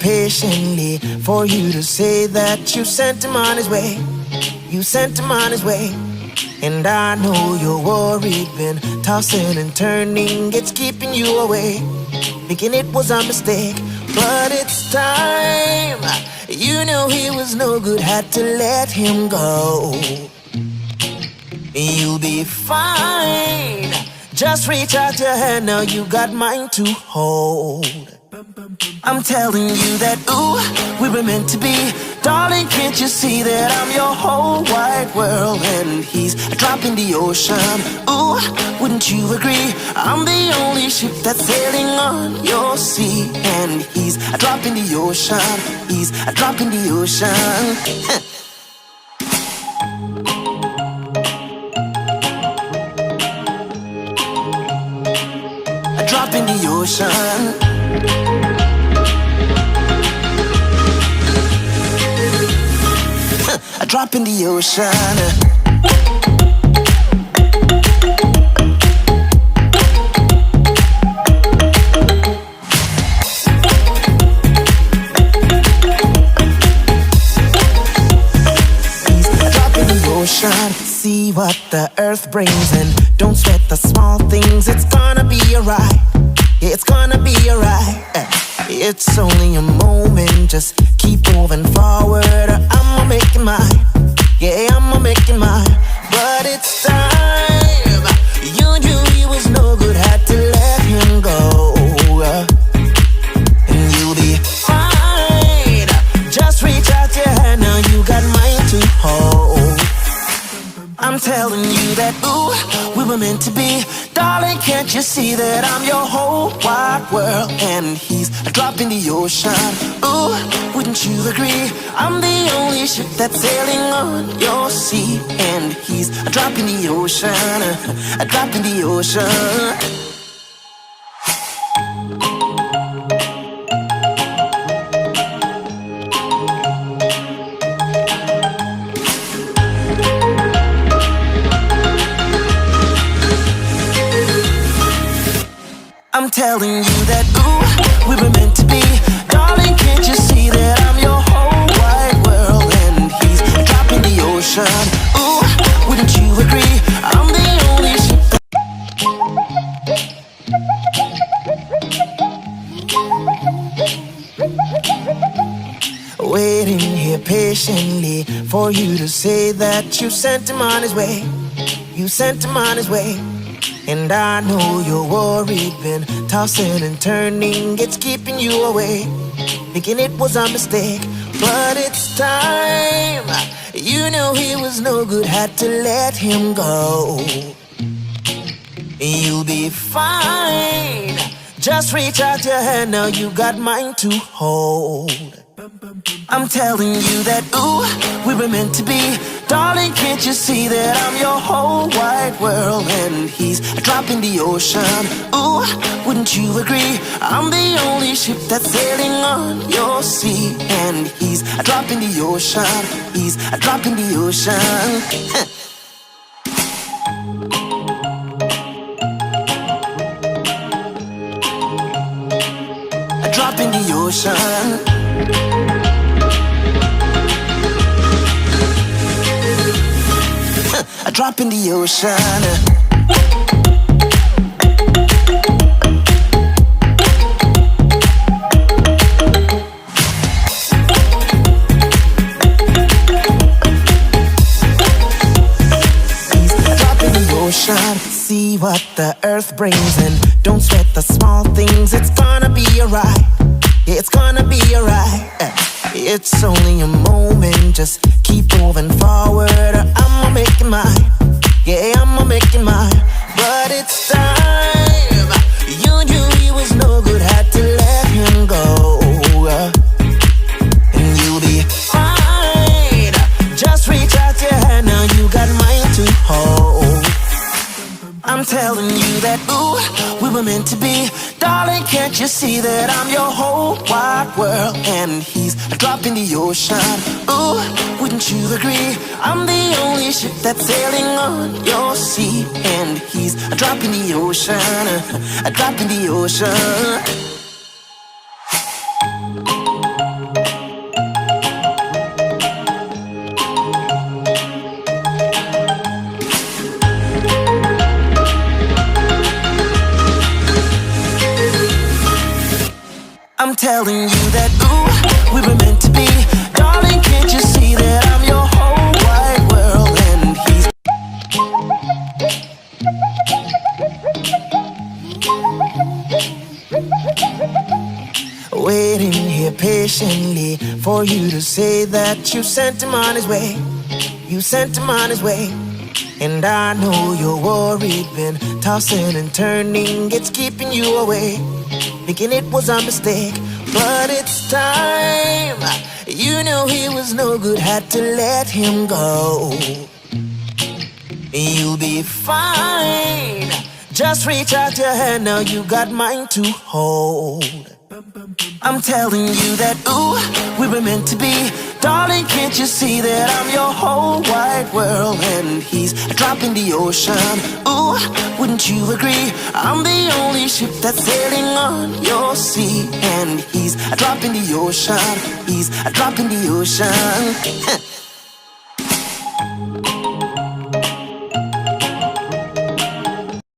patiently for you to say that you sent him on his way. You sent him on his way. And I know you're worried, been tossing and turning, it's keeping you away, thinking it was a mistake. But it's time. You knew he was no good, had to let him go. You'll be fine. Just reach out your hand, now you got mine to hold. I'm telling you that, ooh, we were meant to be. Darling, can't you see that I'm your whole wide world and he's a drop in the ocean? Ooh, wouldn't you agree? I'm the only ship that's sailing on your sea, and he's a drop in the ocean. He's a drop in the ocean. A drop in the ocean. A drop in the ocean. See what the earth brings and don't sweat the small things. It's gonna be alright. Yeah, it's gonna be alright. It's only a moment, just keep moving forward. I'ma make it mine. Yeah, I'ma make it mine. But it's time. You knew he was no good, had to let him go. And you'll be fine. Just reach out your hand, now you got mine to hold. I'm telling you that, ooh, we were meant to be. Darling, can't you see that I'm your whole wide world and he's a drop in the ocean? Ooh, wouldn't you agree? I'm the only ship that's sailing on your sea, and he's a drop in the ocean. A drop in the ocean. I'm telling you that, ooh, we were meant to be. Darling, can't you see that I'm your whole wide world and he's a drop in the ocean? Ooh, wouldn't you agree? I'm the only ship waiting here patiently for you to say that you sent him on his way. You sent him on his way. And I know you're worried, been tossing and turning, it's keeping you away, thinking it was a mistake. But it's time. You knew he was no good, had to let him go. You'll be fine. Just reach out your hand, now you got mine to hold. I'm telling you that, ooh, we were meant to be. Darling, can't you see that I'm your whole wide world and he's a drop in the ocean? Ooh, wouldn't you agree? I'm the only ship that's sailing on your sea, and he's a drop in the ocean. He's a drop in the ocean. A drop in the ocean. A drop in the ocean. See what the earth brings and don't sweat the small things. It's gonna be alright. Yeah, it's gonna be alright. It's only a moment, just keep moving forward. I'ma make it mine. Yeah, I'ma make it mine. But it's time. You knew he was no good, had to let him go. And you'll be fine. Just reach out your hand, now you got mine to hold. I'm telling you that, ooh, we were meant to be. Darling, can't you see that I'm your whole wide world and he's a drop in the ocean? Ooh, wouldn't you agree? I'm the only ship that's sailing on your sea, and he's a drop in the ocean. A drop in the ocean. telling you that, ooh, we were meant to be. Darling, can't you see that I'm your whole wide world and he's waiting here patiently for you to say that you sent him on his way. You sent him on his way. And I know you're worried, been tossing and turning, it's keeping you away, thinking it was a mistake. But it's time. You knew he was no good, had to let him go. You'll be fine. Just reach out your hand, now you got mine to hold. I'm telling you that, ooh, we were meant to be. Darling, can't you see that I'm your whole wide world and he's a drop in the ocean? Ooh, wouldn't you agree? I'm the only ship that's sailing on your sea and he's a drop in the ocean. He's a drop in the ocean.